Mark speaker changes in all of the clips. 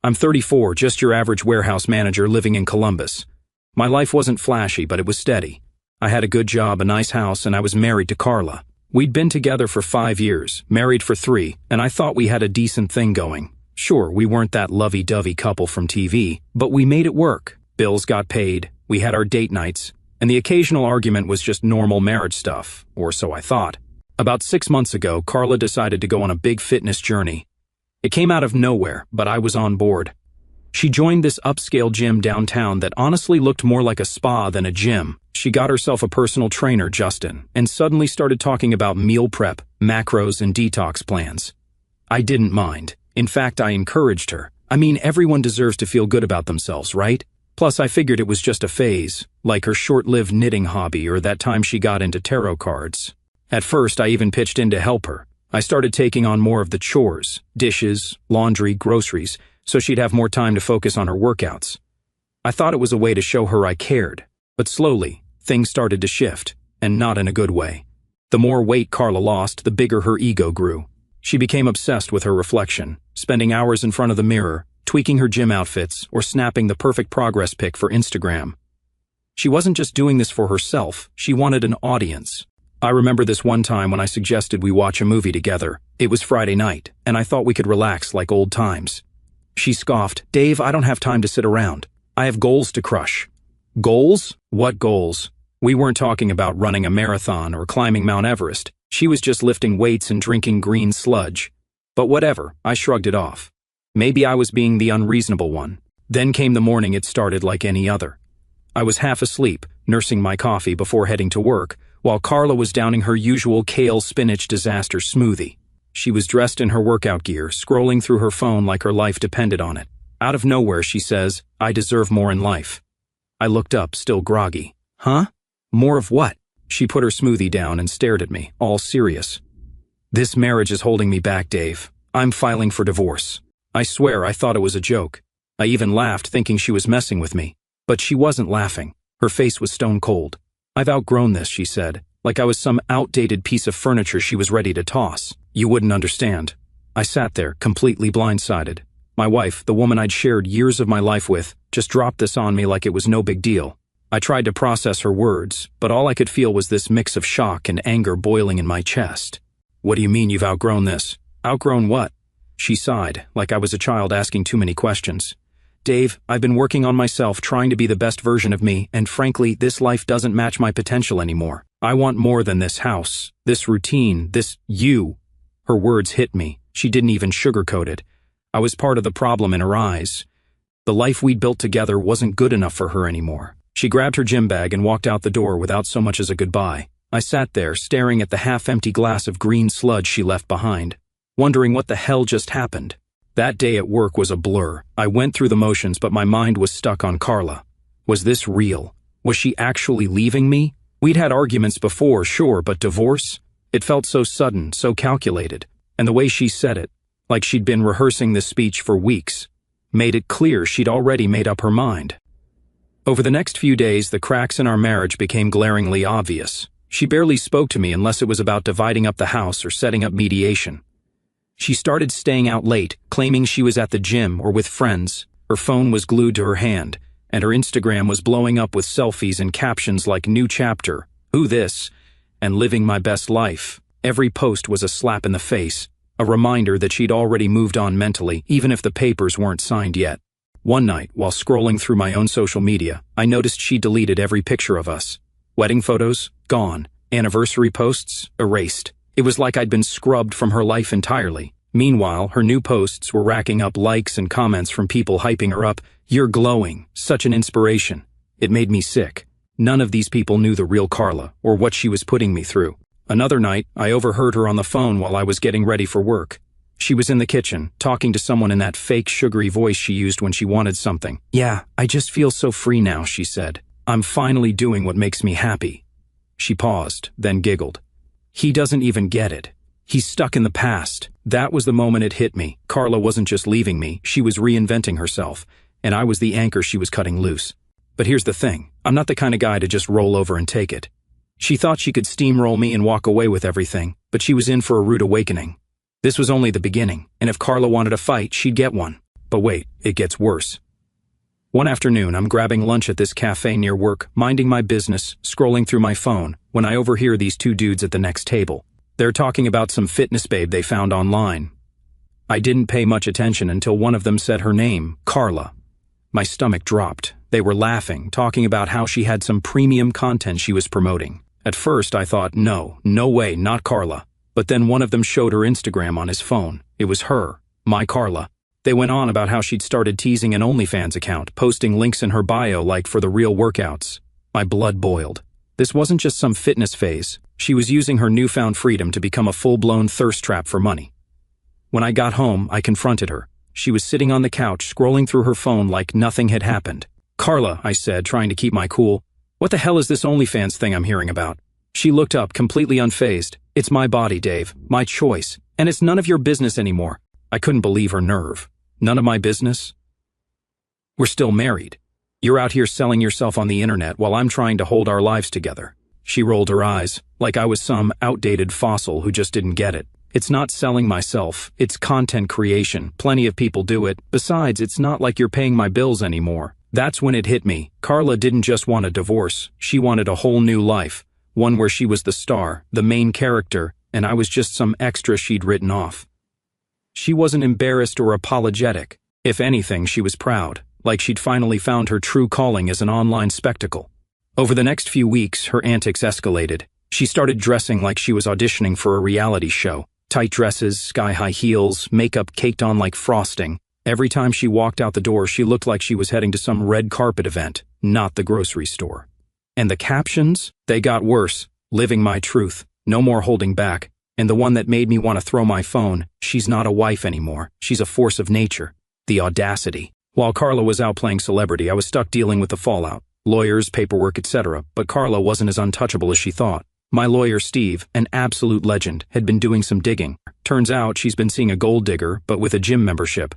Speaker 1: I'm 34, just your average warehouse manager living in Columbus. My life wasn't flashy, but it was steady. I had a good job, a nice house, and I was married to Carla. We'd been together for 5 years, married for 3, and I thought we had a decent thing going. Sure, we weren't that lovey-dovey couple from TV, but we made it work. Bills got paid, we had our date nights, and the occasional argument was just normal marriage stuff, or so I thought. About 6 months ago, Carla decided to go on a big fitness journey. It came out of nowhere, but I was on board. She joined this upscale gym downtown that honestly looked more like a spa than a gym. She got herself a personal trainer, Justin, and suddenly started talking about meal prep, macros, and detox plans. I didn't mind. In fact, I encouraged her. I mean, everyone deserves to feel good about themselves, right? Plus, I figured it was just a phase, like her short-lived knitting hobby or that time she got into tarot cards. At first, I even pitched in to help her. I started taking on more of the chores, dishes, laundry, groceries, so she'd have more time to focus on her workouts. I thought it was a way to show her I cared, but slowly, things started to shift, and not in a good way. The more weight Carla lost, the bigger her ego grew. She became obsessed with her reflection, spending hours in front of the mirror, tweaking her gym outfits, or snapping the perfect progress pic for Instagram. She wasn't just doing this for herself, she wanted an audience. I remember this one time when I suggested we watch a movie together. It was Friday night, and I thought we could relax like old times. She scoffed, "Dave, I don't have time to sit around. I have goals to crush." Goals? What goals? We weren't talking about running a marathon or climbing Mount Everest. She was just lifting weights and drinking green sludge. But whatever, I shrugged it off. Maybe I was being the unreasonable one. Then came the morning it started like any other. I was half asleep, nursing my coffee before heading to work, while Carla was downing her usual kale spinach disaster smoothie. She was dressed in her workout gear, scrolling through her phone like her life depended on it. Out of nowhere, she says, "I deserve more in life." I looked up, still groggy. Huh? More of what? She put her smoothie down and stared at me, all serious. "This marriage is holding me back, Dave. I'm filing for divorce." I swear I thought it was a joke. I even laughed, thinking she was messing with me. But she wasn't laughing. Her face was stone cold. "I've outgrown this," she said, like I was some outdated piece of furniture she was ready to toss. "You wouldn't understand." I sat there, completely blindsided. My wife, the woman I'd shared years of my life with, just dropped this on me like it was no big deal. I tried to process her words, but all I could feel was this mix of shock and anger boiling in my chest. "What do you mean you've outgrown this?" "Outgrown what?" She sighed, like I was a child asking too many questions. "Dave, I've been working on myself, trying to be the best version of me, and frankly, this life doesn't match my potential anymore. I want more than this house, this routine, this you." Her words hit me. She didn't even sugarcoat it. I was part of the problem in her eyes. The life we'd built together wasn't good enough for her anymore. She grabbed her gym bag and walked out the door without so much as a goodbye. I sat there, staring at the half-empty glass of green sludge she left behind, wondering what the hell just happened. That day at work was a blur. I went through the motions, but my mind was stuck on Carla. Was this real? Was she actually leaving me? We'd had arguments before, sure, but divorce? It felt so sudden, so calculated. And the way she said it, like she'd been rehearsing this speech for weeks, made it clear she'd already made up her mind. Over the next few days, the cracks in our marriage became glaringly obvious. She barely spoke to me unless it was about dividing up the house or setting up mediation. She started staying out late, claiming she was at the gym or with friends. Her phone was glued to her hand, and her Instagram was blowing up with selfies and captions like "New Chapter," "Who This?" and "Living My Best Life." Every post was a slap in the face, a reminder that she'd already moved on mentally, even if the papers weren't signed yet. One night, while scrolling through my own social media, I noticed she deleted every picture of us. Wedding photos? Gone. Anniversary posts? Erased. It was like I'd been scrubbed from her life entirely. Meanwhile, her new posts were racking up likes and comments from people hyping her up. "You're glowing. Such an inspiration." It made me sick. None of these people knew the real Carla, or what she was putting me through. Another night, I overheard her on the phone while I was getting ready for work. She was in the kitchen, talking to someone in that fake sugary voice she used when she wanted something. "Yeah, I just feel so free now," she said. "I'm finally doing what makes me happy." She paused, then giggled. "He doesn't even get it. He's stuck in the past." That was the moment it hit me. Carla wasn't just leaving me, she was reinventing herself, and I was the anchor she was cutting loose. But here's the thing, I'm not the kind of guy to just roll over and take it. She thought she could steamroll me and walk away with everything, but she was in for a rude awakening. This was only the beginning, and if Carla wanted a fight, she'd get one. But wait, it gets worse. One afternoon, I'm grabbing lunch at this cafe near work, minding my business, scrolling through my phone, when I overhear these two dudes at the next table. They're talking about some fitness babe they found online. I didn't pay much attention until one of them said her name, Carla. My stomach dropped. They were laughing, talking about how she had some premium content she was promoting. At first, I thought, no way, not Carla. But then one of them showed her Instagram on his phone. It was her, my Carla. They went on about how she'd started teasing an OnlyFans account, posting links in her bio like for the real workouts. My blood boiled. This wasn't just some fitness phase. She was using her newfound freedom to become a full-blown thirst trap for money. When I got home, I confronted her. She was sitting on the couch, scrolling through her phone like nothing had happened. "Carla," I said, trying to keep my cool, "what the hell is this OnlyFans thing I'm hearing about?" She looked up, completely unfazed. "It's my body, Dave. My choice. And it's none of your business anymore." I couldn't believe her nerve. None of my business? We're still married. You're out here selling yourself on the internet while I'm trying to hold our lives together. She rolled her eyes, like I was some outdated fossil who just didn't get it. It's not selling myself, it's content creation. Plenty of people do it. Besides, it's not like you're paying my bills anymore. That's when it hit me. Carla didn't just want a divorce. She wanted a whole new life. One where she was the star, the main character, and I was just some extra she'd written off. She wasn't embarrassed or apologetic. If anything, she was proud, like she'd finally found her true calling as an online spectacle. Over the next few weeks, her antics escalated. She started dressing like she was auditioning for a reality show. Tight dresses, sky-high heels, makeup caked on like frosting. Every time she walked out the door, she looked like she was heading to some red carpet event, not the grocery store. And the captions? They got worse. "Living my truth. No more holding back." And the one that made me want to throw my phone, "She's not a wife anymore. She's a force of nature." The audacity. While Carla was out playing celebrity, I was stuck dealing with the fallout. Lawyers, paperwork, etc. But Carla wasn't as untouchable as she thought. My lawyer, Steve, an absolute legend, had been doing some digging. Turns out she's been seeing a gold digger, but with a gym membership.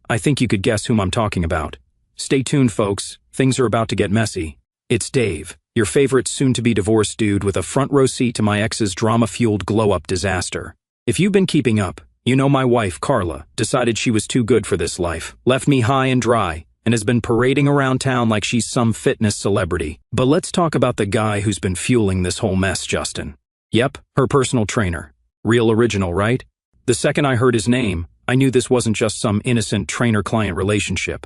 Speaker 1: I think you could guess whom I'm talking about. Stay tuned, folks. Things are about to get messy. It's Dave, your favorite soon-to-be divorced dude with a front-row seat to my ex's drama-fueled glow-up disaster. If you've been keeping up, you know my wife, Carla, decided she was too good for this life, left me high and dry, and has been parading around town like she's some fitness celebrity. But let's talk about the guy who's been fueling this whole mess, Justin. Yep, her personal trainer. Real original, right? The second I heard his name, I knew this wasn't just some innocent trainer-client relationship.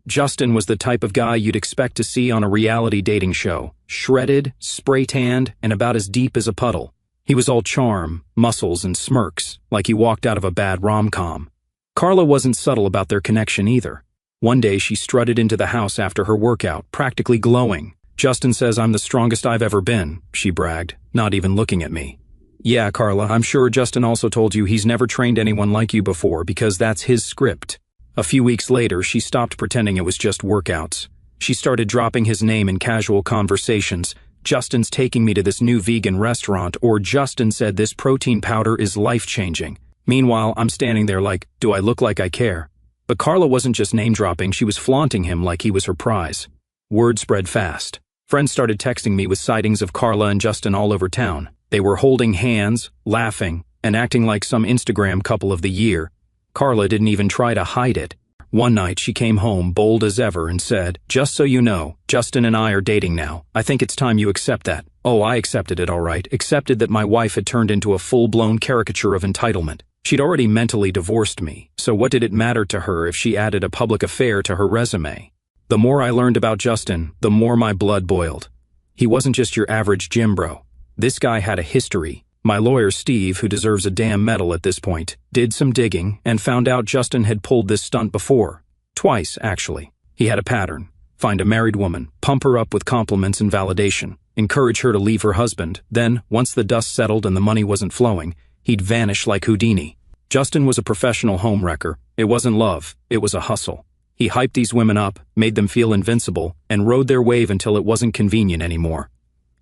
Speaker 1: Justin was the type of guy you'd expect to see on a reality dating show. Shredded, spray-tanned, and about as deep as a puddle. He was all charm, muscles, and smirks, like he walked out of a bad rom-com. Carla wasn't subtle about their connection either. One day she strutted into the house after her workout, practically glowing. "Justin says I'm the strongest I've ever been," she bragged, not even looking at me. "Yeah, Carla, I'm sure Justin also told you he's never trained anyone like you before because that's his script." A few weeks later, she stopped pretending it was just workouts. She started dropping his name in casual conversations. "Justin's taking me to this new vegan restaurant," or "Justin said this protein powder is life-changing." Meanwhile, I'm standing there like, do I look like I care? But Carla wasn't just name-dropping, she was flaunting him like he was her prize. Word spread fast. Friends started texting me with sightings of Carla and Justin all over town. They were holding hands, laughing, and acting like some Instagram couple of the year. Carla didn't even try to hide it. One night she came home bold as ever and said, "Just so you know, Justin and I are dating now. I think it's time you accept that." Oh, I accepted it all right. Accepted that my wife had turned into a full-blown caricature of entitlement. She'd already mentally divorced me, so what did it matter to her if she added a public affair to her resume? The more I learned about Justin, the more my blood boiled. He wasn't just your average gym bro. This guy had a history. My lawyer, Steve, who deserves a damn medal at this point, did some digging and found out Justin had pulled this stunt before. Twice, actually. He had a pattern. Find a married woman, pump her up with compliments and validation, encourage her to leave her husband, then, once the dust settled and the money wasn't flowing, he'd vanish like Houdini. Justin was a professional homewrecker. It wasn't love, it was a hustle. He hyped these women up, made them feel invincible, and rode their wave until it wasn't convenient anymore.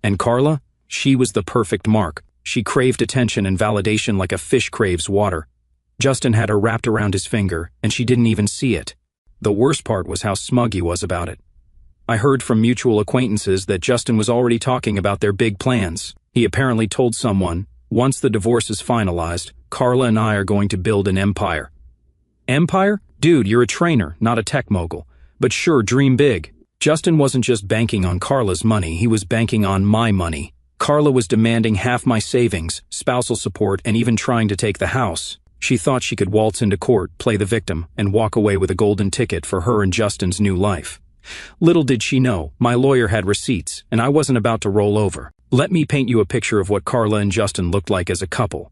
Speaker 1: And Carla? She was the perfect mark. She craved attention and validation like a fish craves water. Justin had her wrapped around his finger, and she didn't even see it. The worst part was how smug he was about it. I heard from mutual acquaintances that Justin was already talking about their big plans. He apparently told someone, "Once the divorce is finalized, Carla and I are going to build an empire." Empire? Dude, you're a trainer, not a tech mogul. But sure, dream big. Justin wasn't just banking on Carla's money, he was banking on my money. Carla was demanding half my savings, spousal support, and even trying to take the house. She thought she could waltz into court, play the victim, and walk away with a golden ticket for her and Justin's new life. Little did she know, my lawyer had receipts, and I wasn't about to roll over. Let me paint you a picture of what Carla and Justin looked like as a couple.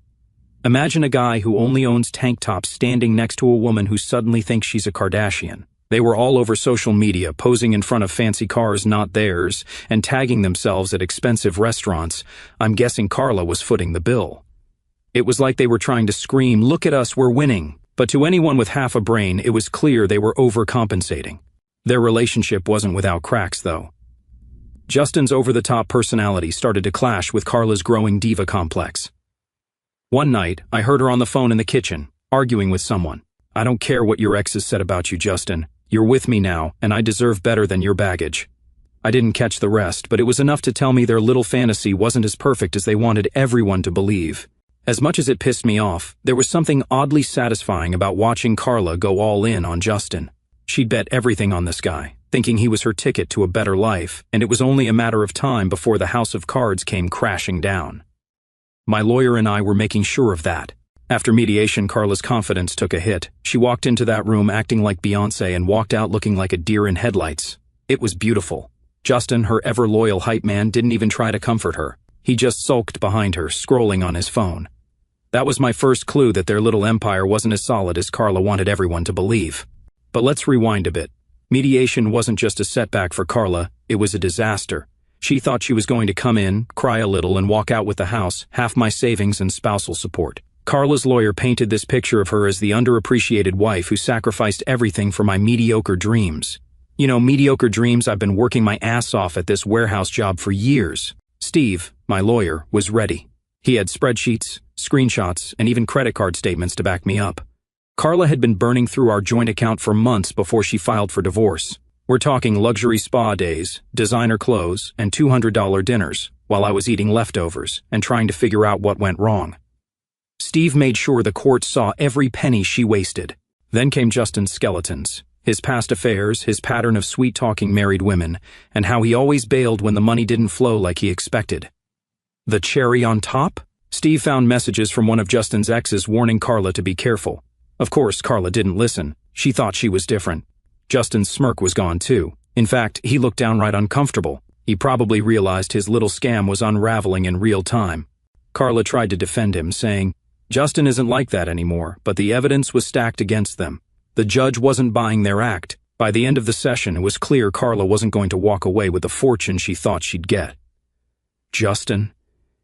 Speaker 1: Imagine a guy who only owns tank tops standing next to a woman who suddenly thinks she's a Kardashian. They were all over social media, posing in front of fancy cars not theirs, and tagging themselves at expensive restaurants. I'm guessing Carla was footing the bill. It was like they were trying to scream, "Look at us, we're winning." But to anyone with half a brain, it was clear they were overcompensating. Their relationship wasn't without cracks, though. Justin's over-the-top personality started to clash with Carla's growing diva complex. One night, I heard her on the phone in the kitchen, arguing with someone. "I don't care what your exes said about you, Justin. You're with me now, and I deserve better than your baggage." I didn't catch the rest, but it was enough to tell me their little fantasy wasn't as perfect as they wanted everyone to believe. As much as it pissed me off, there was something oddly satisfying about watching Carla go all in on Justin. She'd bet everything on this guy, thinking he was her ticket to a better life, and it was only a matter of time before the house of cards came crashing down. My lawyer and I were making sure of that. After mediation, Carla's confidence took a hit. She walked into that room acting like Beyoncé and walked out looking like a deer in headlights. It was beautiful. Justin, her ever-loyal hype man, didn't even try to comfort her. He just sulked behind her, scrolling on his phone. That was my first clue that their little empire wasn't as solid as Carla wanted everyone to believe. But let's rewind a bit. Mediation wasn't just a setback for Carla, it was a disaster. She thought she was going to come in, cry a little, and walk out with the house, half my savings and spousal support. Carla's lawyer painted this picture of her as the underappreciated wife who sacrificed everything for my mediocre dreams. You know, mediocre dreams. I've been working my ass off at this warehouse job for years. Steve, my lawyer, was ready. He had spreadsheets, screenshots, and even credit card statements to back me up. Carla had been burning through our joint account for months before she filed for divorce. We're talking luxury spa days, designer clothes, and $200 dinners, while I was eating leftovers and trying to figure out what went wrong. Steve made sure the court saw every penny she wasted. Then came Justin's skeletons, his past affairs, his pattern of sweet-talking married women, and how he always bailed when the money didn't flow like he expected. The cherry on top? Steve found messages from one of Justin's exes warning Carla to be careful. Of course, Carla didn't listen. She thought she was different. Justin's smirk was gone too. In fact, he looked downright uncomfortable. He probably realized his little scam was unraveling in real time. Carla tried to defend him, saying, "Justin isn't like that anymore," but the evidence was stacked against them. The judge wasn't buying their act. By the end of the session, it was clear Carla wasn't going to walk away with the fortune she thought she'd get. Justin?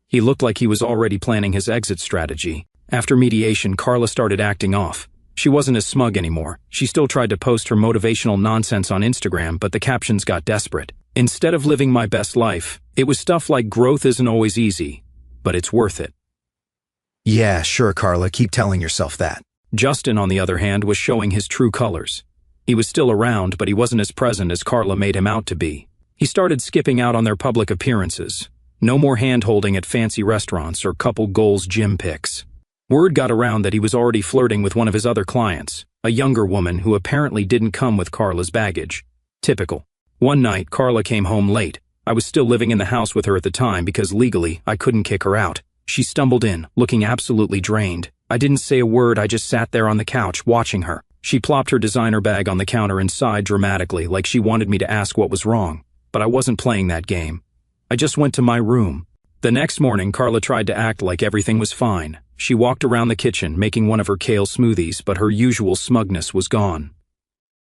Speaker 1: He looked like he was already planning his exit strategy. After mediation, Carla started acting off. She wasn't as smug anymore. She still tried to post her motivational nonsense on Instagram, but the captions got desperate. Instead of living my best life, it was stuff like growth isn't always easy, but it's worth it.
Speaker 2: Yeah, sure, Carla, keep telling yourself that.
Speaker 1: Justin, on the other hand, was showing his true colors. He was still around, but he wasn't as present as Carla made him out to be. He started skipping out on their public appearances. No more hand-holding at fancy restaurants or couple goals gym pics. Word got around that he was already flirting with one of his other clients, a younger woman who apparently didn't come with Carla's baggage. Typical. One night, Carla came home late. I was still living in the house with her at the time because legally, I couldn't kick her out. She stumbled in, looking absolutely drained. I didn't say a word, I just sat there on the couch, watching her. She plopped her designer bag on the counter and sighed dramatically, like she wanted me to ask what was wrong. But I wasn't playing that game. I just went to my room. The next morning, Carla tried to act like everything was fine. She walked around the kitchen, making one of her kale smoothies, but her usual smugness was gone.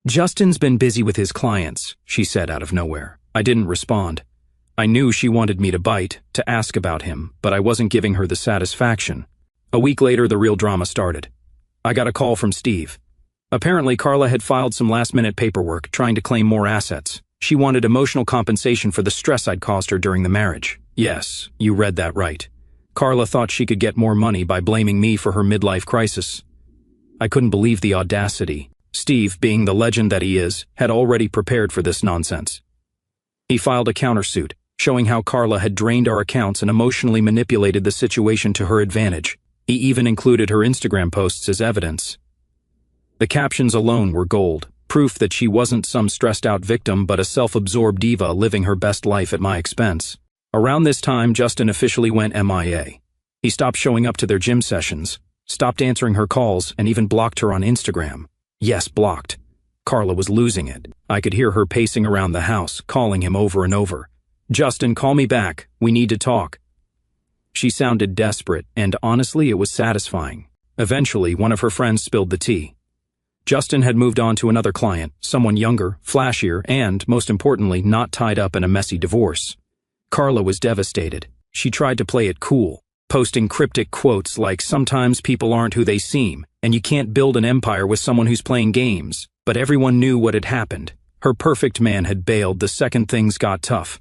Speaker 1: "Justin's been busy with his clients," she said out of nowhere. I didn't respond. I knew she wanted me to bite, to ask about him, but I wasn't giving her the satisfaction. A week later, the real drama started. I got a call from Steve. Apparently, Carla had filed some last-minute paperwork, trying to claim more assets. She wanted emotional compensation for the stress I'd caused her during the marriage. Yes, you read that right. Carla thought she could get more money by blaming me for her midlife crisis. I couldn't believe the audacity. Steve, being the legend that he is, had already prepared for this nonsense. He filed a countersuit, showing how Carla had drained our accounts and emotionally manipulated the situation to her advantage. He even included her Instagram posts as evidence. The captions alone were gold, proof that she wasn't some stressed-out victim but a self-absorbed diva living her best life at my expense. Around this time, Justin officially went MIA. He stopped showing up to their gym sessions, stopped answering her calls, and even blocked her on Instagram. Yes, blocked. Carla was losing it. I could hear her pacing around the house, calling him over and over. "Justin, call me back. We need to talk." She sounded desperate, and honestly, it was satisfying. Eventually, one of her friends spilled the tea. Justin had moved on to another client, someone younger, flashier, and, most importantly, not tied up in a messy divorce. Carla was devastated. She tried to play it cool, posting cryptic quotes like, "Sometimes people aren't who they seem, and you can't build an empire with someone who's playing games." But everyone knew what had happened. Her perfect man had bailed the second things got tough.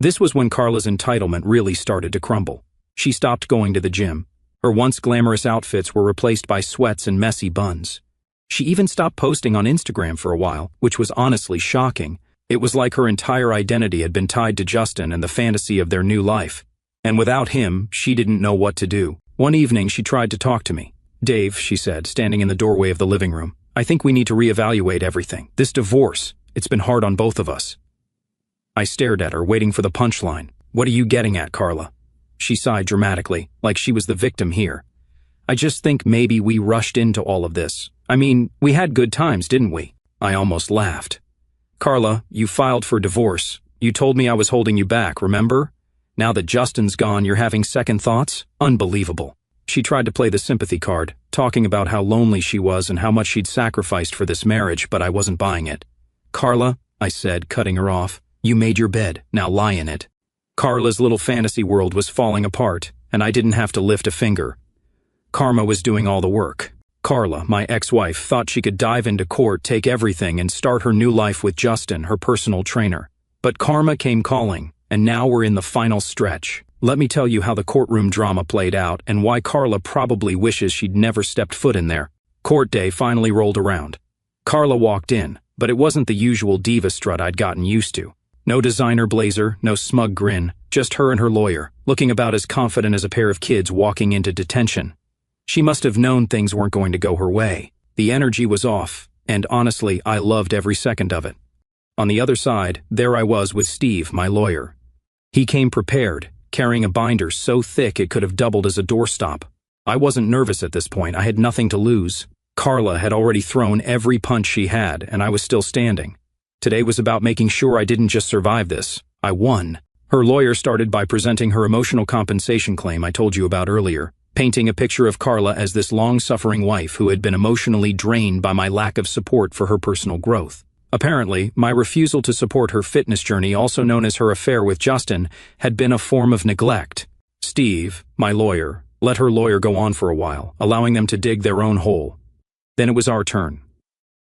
Speaker 1: This was when Carla's entitlement really started to crumble. She stopped going to the gym. Her once glamorous outfits were replaced by sweats and messy buns. She even stopped posting on Instagram for a while, which was honestly shocking. It was like her entire identity had been tied to Justin and the fantasy of their new life. And without him, she didn't know what to do. One evening, she tried to talk to me. "Dave," she said, standing in the doorway of the living room, "I think we need to reevaluate everything. This divorce, it's been hard on both of us." I stared at her, waiting for the punchline. "What are you getting at, Carla?" She sighed dramatically, like she was the victim here. "I just think maybe we rushed into all of this. I mean, we had good times, didn't we?" I almost laughed. "Carla, you filed for divorce. You told me I was holding you back, remember? Now that Justin's gone, you're having second thoughts? Unbelievable." She tried to play the sympathy card, talking about how lonely she was and how much she'd sacrificed for this marriage, but I wasn't buying it. "Carla," I said, cutting her off, "you made your bed, now lie in it." Carla's little fantasy world was falling apart, and I didn't have to lift a finger. Karma was doing all the work. Carla, my ex-wife, thought she could dive into court, take everything, and start her new life with Justin, her personal trainer. But karma came calling, and now we're in the final stretch. Let me tell you how the courtroom drama played out and why Carla probably wishes she'd never stepped foot in there. Court day finally rolled around. Carla walked in, but it wasn't the usual diva strut I'd gotten used to. No designer blazer, no smug grin, just her and her lawyer, looking about as confident as a pair of kids walking into detention. She must have known things weren't going to go her way. The energy was off, and honestly, I loved every second of it. On the other side, there I was with Steve, my lawyer. He came prepared, carrying a binder so thick it could have doubled as a doorstop. I wasn't nervous at this point. I had nothing to lose. Carla had already thrown every punch she had, and I was still standing. Today was about making sure I didn't just survive this. I won. Her lawyer started by presenting her emotional compensation claim I told you about earlier, painting a picture of Carla as this long-suffering wife who had been emotionally drained by my lack of support for her personal growth. Apparently, my refusal to support her fitness journey, also known as her affair with Justin, had been a form of neglect. Steve, my lawyer, let her lawyer go on for a while, allowing them to dig their own hole. Then it was our turn.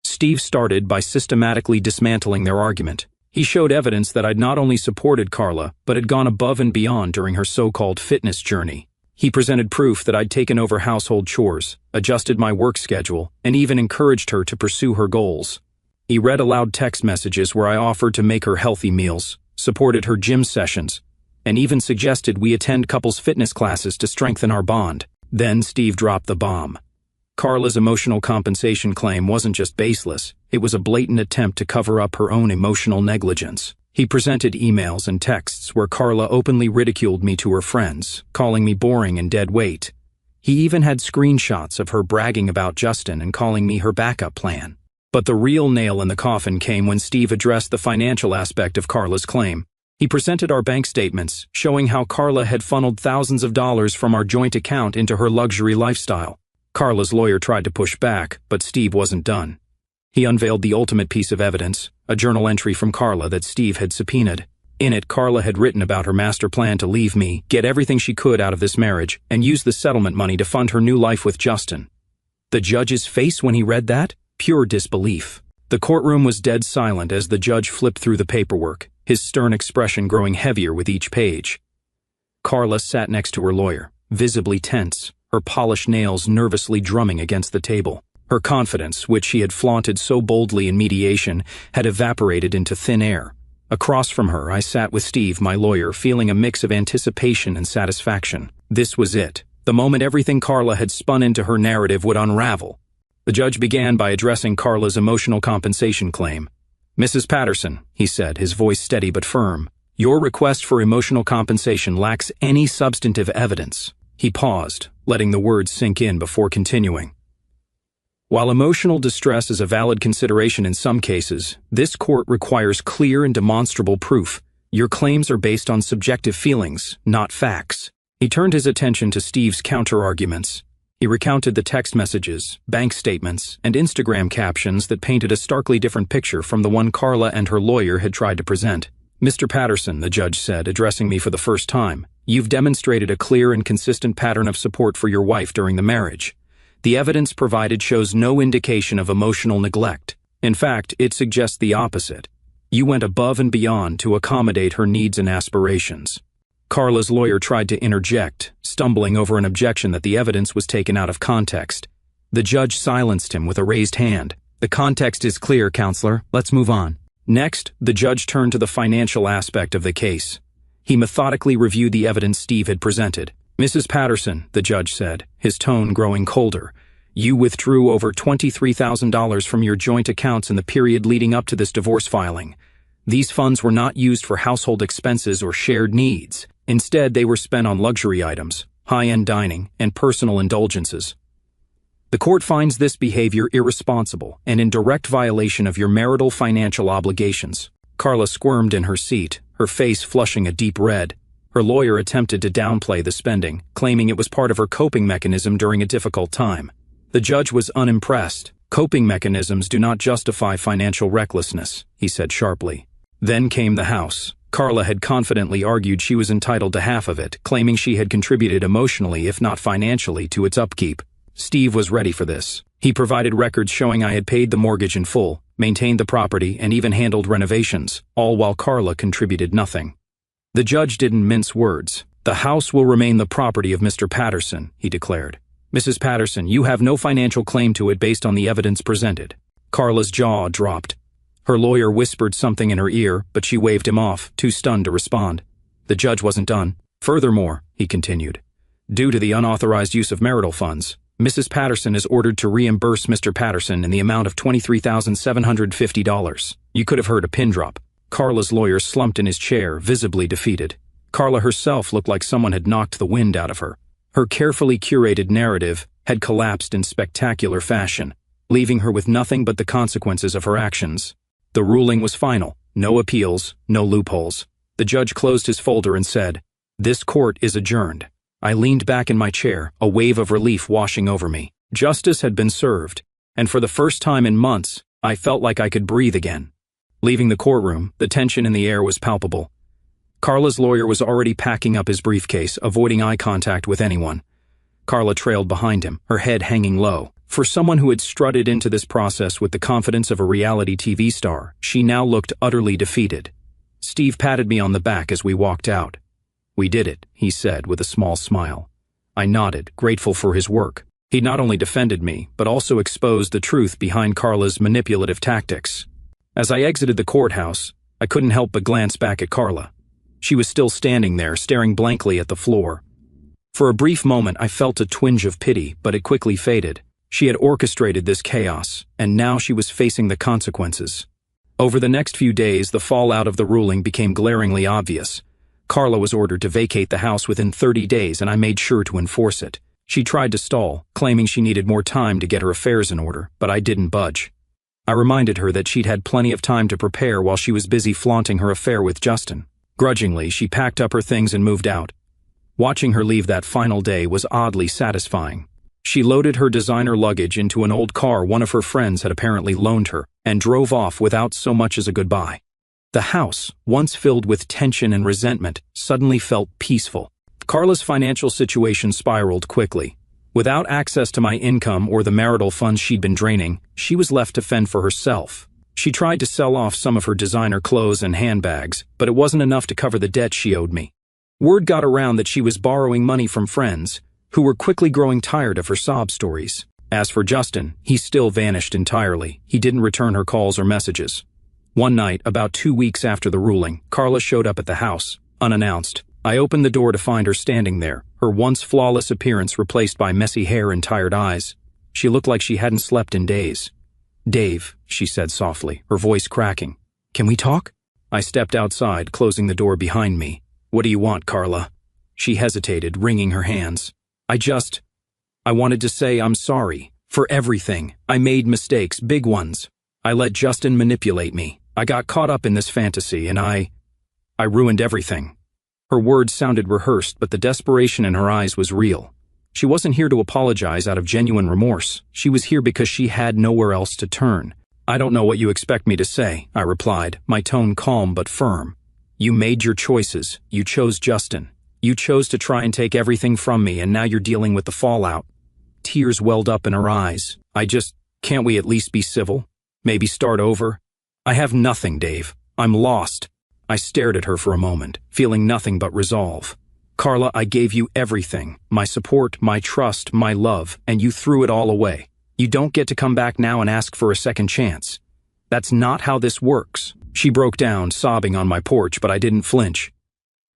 Speaker 1: Steve started by systematically dismantling their argument. He showed evidence that I'd not only supported Carla, but had gone above and beyond during her so-called fitness journey. He presented proof that I'd taken over household chores, adjusted my work schedule, and even encouraged her to pursue her goals. He read aloud text messages where I offered to make her healthy meals, supported her gym sessions, and even suggested we attend couples fitness classes to strengthen our bond. Then Steve dropped the bomb. Carla's emotional compensation claim wasn't just baseless, it was a blatant attempt to cover up her own emotional negligence. He presented emails and texts where Carla openly ridiculed me to her friends, calling me boring and dead weight. He even had screenshots of her bragging about Justin and calling me her backup plan. But the real nail in the coffin came when Steve addressed the financial aspect of Carla's claim. He presented our bank statements, showing how Carla had funneled thousands of dollars from our joint account into her luxury lifestyle. Carla's lawyer tried to push back, but Steve wasn't done. He unveiled the ultimate piece of evidence, a journal entry from Carla that Steve had subpoenaed. In it, Carla had written about her master plan to leave me, get everything she could out of this marriage, and use the settlement money to fund her new life with Justin. The judge's face when he read that? Pure disbelief. The courtroom was dead silent as the judge flipped through the paperwork, his stern expression growing heavier with each page. Carla sat next to her lawyer, visibly tense, her polished nails nervously drumming against the table. Her confidence, which she had flaunted so boldly in mediation, had evaporated into thin air. Across from her, I sat with Steve, my lawyer, feeling a mix of anticipation and satisfaction. This was it, the moment everything Carla had spun into her narrative would unravel. The judge began by addressing Carla's emotional compensation claim. "Mrs. Patterson," he said, his voice steady but firm, "your request for emotional compensation lacks any substantive evidence." He paused, letting the words sink in before continuing. "While emotional distress is a valid consideration in some cases, this court requires clear and demonstrable proof. Your claims are based on subjective feelings, not facts." He turned his attention to Steve's counter-arguments. He recounted the text messages, bank statements, and Instagram captions that painted a starkly different picture from the one Carla and her lawyer had tried to present. "Mr. Patterson," the judge said, addressing me for the first time, "you've demonstrated a clear and consistent pattern of support for your wife during the marriage. The evidence provided shows no indication of emotional neglect. In fact, it suggests the opposite. You went above and beyond to accommodate her needs and aspirations." Carla's lawyer tried to interject, stumbling over an objection that the evidence was taken out of context. The judge silenced him with a raised hand. "The context is clear, counselor. Let's move on." Next, the judge turned to the financial aspect of the case. He methodically reviewed the evidence Steve had presented. "Mrs. Patterson," the judge said, his tone growing colder, "you withdrew over $23,000 from your joint accounts in the period leading up to this divorce filing. These funds were not used for household expenses or shared needs. Instead, they were spent on luxury items, high-end dining, and personal indulgences. The court finds this behavior irresponsible and in direct violation of your marital financial obligations." Carla squirmed in her seat, her face flushing a deep red. Her lawyer attempted to downplay the spending, claiming it was part of her coping mechanism during a difficult time. The judge was unimpressed. "Coping mechanisms do not justify financial recklessness," he said sharply. Then came the house. Carla had confidently argued she was entitled to half of it, claiming she had contributed emotionally, if not financially, to its upkeep. Steve was ready for this. He provided records showing I had paid the mortgage in full, maintained the property, and even handled renovations, all while Carla contributed nothing. The judge didn't mince words. "The house will remain the property of Mr. Patterson," he declared. "Mrs. Patterson, you have no financial claim to it based on the evidence presented." Carla's jaw dropped. Her lawyer whispered something in her ear, but she waved him off, too stunned to respond. The judge wasn't done. "Furthermore," he continued, "due to the unauthorized use of marital funds, Mrs. Patterson is ordered to reimburse Mr. Patterson in the amount of $23,750. You could have heard a pin drop. Carla's lawyer slumped in his chair, visibly defeated. Carla herself looked like someone had knocked the wind out of her. Her carefully curated narrative had collapsed in spectacular fashion, leaving her with nothing but the consequences of her actions. The ruling was final. No appeals, no loopholes. The judge closed his folder and said, "This court is adjourned." I leaned back in my chair, a wave of relief washing over me. Justice had been served, and for the first time in months, I felt like I could breathe again. Leaving the courtroom, the tension in the air was palpable. Carla's lawyer was already packing up his briefcase, avoiding eye contact with anyone. Carla trailed behind him, her head hanging low. For someone who had strutted into this process with the confidence of a reality TV star, she now looked utterly defeated. Steve patted me on the back as we walked out. "We did it," he said with a small smile. I nodded, grateful for his work. He not only defended me, but also exposed the truth behind Carla's manipulative tactics. As I exited the courthouse, I couldn't help but glance back at Carla. She was still standing there, staring blankly at the floor. For a brief moment, I felt a twinge of pity, but it quickly faded. She had orchestrated this chaos, and now she was facing the consequences. Over the next few days, the fallout of the ruling became glaringly obvious. Carla was ordered to vacate the house within 30 days, and I made sure to enforce it. She tried to stall, claiming she needed more time to get her affairs in order, but I didn't budge. I reminded her that she'd had plenty of time to prepare while she was busy flaunting her affair with Justin. Grudgingly, she packed up her things and moved out. Watching her leave that final day was oddly satisfying. She loaded her designer luggage into an old car one of her friends had apparently loaned her, and drove off without so much as a goodbye. The house, once filled with tension and resentment, suddenly felt peaceful. Carla's financial situation spiraled quickly. Without access to my income or the marital funds she'd been draining, she was left to fend for herself. She tried to sell off some of her designer clothes and handbags, but it wasn't enough to cover the debt she owed me. Word got around that she was borrowing money from friends, who were quickly growing tired of her sob stories. As for Justin, he still vanished entirely. He didn't return her calls or messages. One night, about 2 weeks after the ruling, Carla showed up at the house, unannounced. I opened the door to find her standing there, her once flawless appearance replaced by messy hair and tired eyes. She looked like she hadn't slept in days. "Dave," she said softly, her voice cracking. "Can we talk?" I stepped outside, closing the door behind me. "What do you want, Carla?" She hesitated, wringing her hands. I wanted to say I'm sorry. For everything. I made mistakes, big ones. I let Justin manipulate me. I got caught up in this fantasy, and I ruined everything." Her words sounded rehearsed, but the desperation in her eyes was real. She wasn't here to apologize out of genuine remorse. She was here because she had nowhere else to turn. "I don't know what you expect me to say," I replied, my tone calm but firm. "You made your choices. You chose Justin. You chose to try and take everything from me, and now you're dealing with the fallout." Tears welled up in her eyes. Can't we at least be civil? Maybe start over? "I have nothing, Dave. I'm lost." I stared at her for a moment, feeling nothing but resolve. "Carla, I gave you everything. My support, my trust, my love, and you threw it all away. You don't get to come back now and ask for a second chance. That's not how this works." She broke down, sobbing on my porch, but I didn't flinch.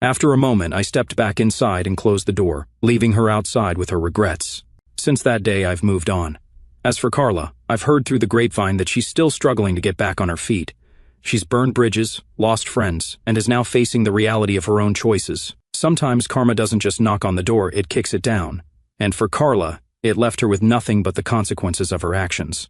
Speaker 1: After a moment, I stepped back inside and closed the door, leaving her outside with her regrets. Since that day, I've moved on. As for Carla, I've heard through the grapevine that she's still struggling to get back on her feet. She's burned bridges, lost friends, and is now facing the reality of her own choices. Sometimes karma doesn't just knock on the door, it kicks it down. And for Carla, it left her with nothing but the consequences of her actions.